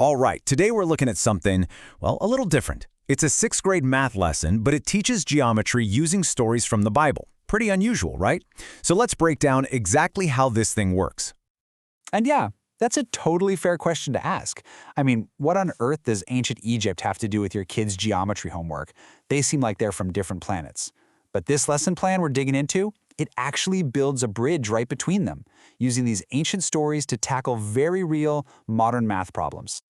All right, today we're looking at something, well, a little different. It's a sixth grade math lesson, but it teaches geometry using stories from the Bible. Pretty unusual, right? So let's break down exactly how this thing works. And yeah, that's a totally fair question to ask. I mean, what on earth does ancient Egypt have to do with your kids' geometry homework? They seem like they're from different planets. But this lesson plan we're digging into, it actually builds a bridge right between them, using these ancient stories to tackle very real, modern math problems.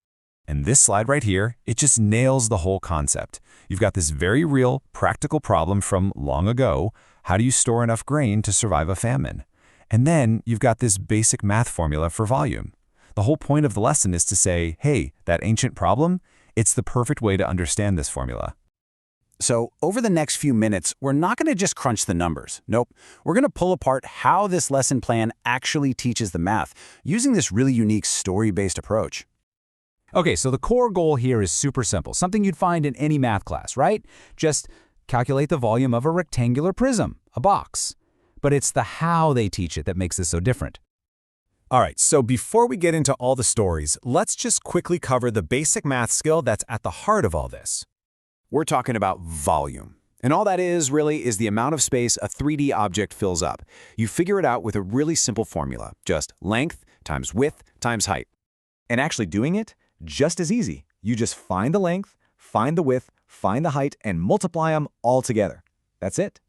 And this slide right here, it just nails the whole concept. You've got this very real, practical problem from long ago. How do you store enough grain to survive a famine? And then you've got this basic math formula for volume. The whole point of the lesson is to say, hey, that ancient problem, it's the perfect way to understand this formula. So over the next few minutes, we're not going to just crunch the numbers. Nope. We're going to pull apart how this lesson plan actually teaches the math, using this really unique story-based approach. Okay, so the core goal here is super simple, something you'd find in any math class, right? Just calculate the volume of a rectangular prism, a box. But it's the how they teach it that makes this so different. All right, so before we get into all the stories, let's just quickly cover the basic math skill that's at the heart of all this. We're talking about volume. And all that is really is the amount of space a 3D object fills up. You figure it out with a really simple formula, just length times width times height. And actually doing it, just as easy. You just find the length, find the width, find the height, and multiply them all together. That's it.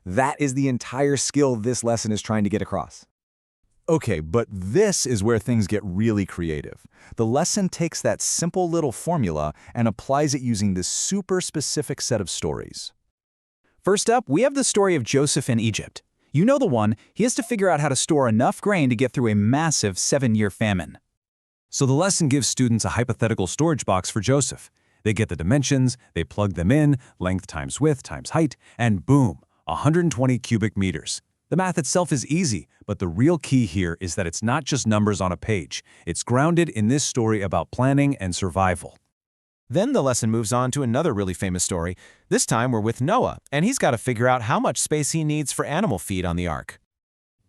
That is the entire skill this lesson is trying to get across. Okay, but this is where things get really creative. The lesson takes that simple little formula and applies it using this super specific set of stories. First up, we have the story of Joseph in Egypt. You know the one. He has to figure out how to store enough grain to get through a massive 7-year famine. So the lesson gives students a hypothetical storage box for Joseph. They get the dimensions, they plug them in, length times width times height, and boom, 120 cubic meters. The math itself is easy, but the real key here is that it's not just numbers on a page. It's grounded in this story about planning and survival. Then the lesson moves on to another really famous story. This time we're with Noah, and he's got to figure out how much space he needs for animal feed on the ark.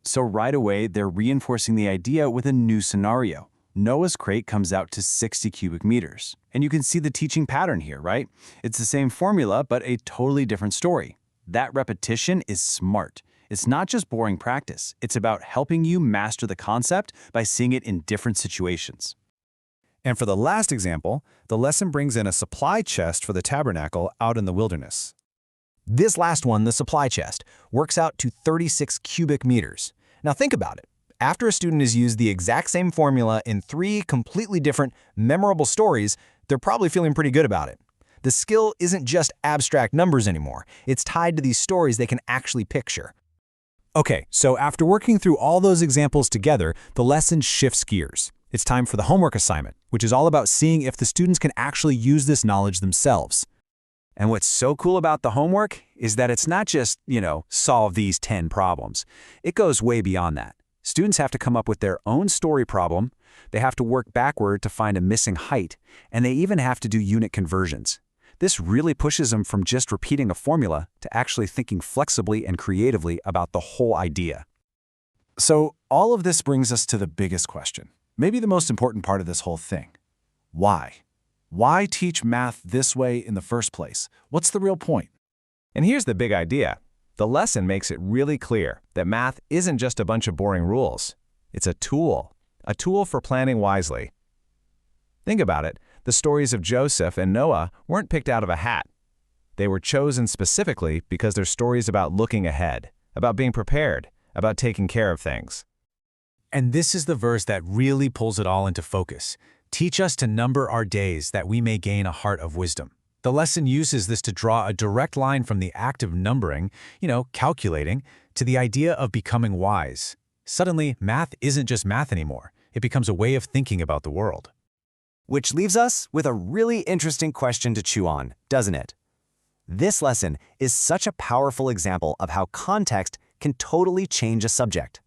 So right away, they're reinforcing the idea with a new scenario. Noah's crate comes out to 60 cubic meters. And you can see the teaching pattern here, right? It's the same formula, but a totally different story. That repetition is smart. It's not just boring practice. It's about helping you master the concept by seeing it in different situations. And for the last example, the lesson brings in a supply chest for the tabernacle out in the wilderness. This last one, the supply chest, works out to 36 cubic meters. Now think about it. After a student has used the exact same formula in 3 completely different, memorable stories, they're probably feeling pretty good about it. The skill isn't just abstract numbers anymore. It's tied to these stories they can actually picture. Okay, so after working through all those examples together, the lesson shifts gears. It's time for the homework assignment, which is all about seeing if the students can actually use this knowledge themselves. And what's so cool about the homework is that it's not just, solve these 10 problems. It goes way beyond that. Students have to come up with their own story problem, they have to work backward to find a missing height, and they even have to do unit conversions. This really pushes them from just repeating a formula to actually thinking flexibly and creatively about the whole idea. So all of this brings us to the biggest question, maybe the most important part of this whole thing. Why? Why teach math this way in the first place? What's the real point? And here's the big idea. The lesson makes it really clear that math isn't just a bunch of boring rules. It's a tool for planning wisely. Think about it. The stories of Joseph and Noah weren't picked out of a hat. They were chosen specifically because they're stories about looking ahead, about being prepared, about taking care of things. And this is the verse that really pulls it all into focus. Teach us to number our days that we may gain a heart of wisdom. The lesson uses this to draw a direct line from the act of numbering, calculating, to the idea of becoming wise. Suddenly, math isn't just math anymore. It becomes a way of thinking about the world. Which leaves us with a really interesting question to chew on, doesn't it? This lesson is such a powerful example of how context can totally change a subject.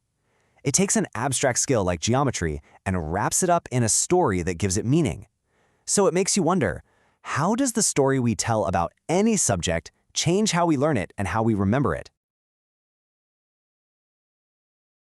It takes an abstract skill like geometry and wraps it up in a story that gives it meaning. So it makes you wonder, how does the story we tell about any subject change how we learn it and how we remember it?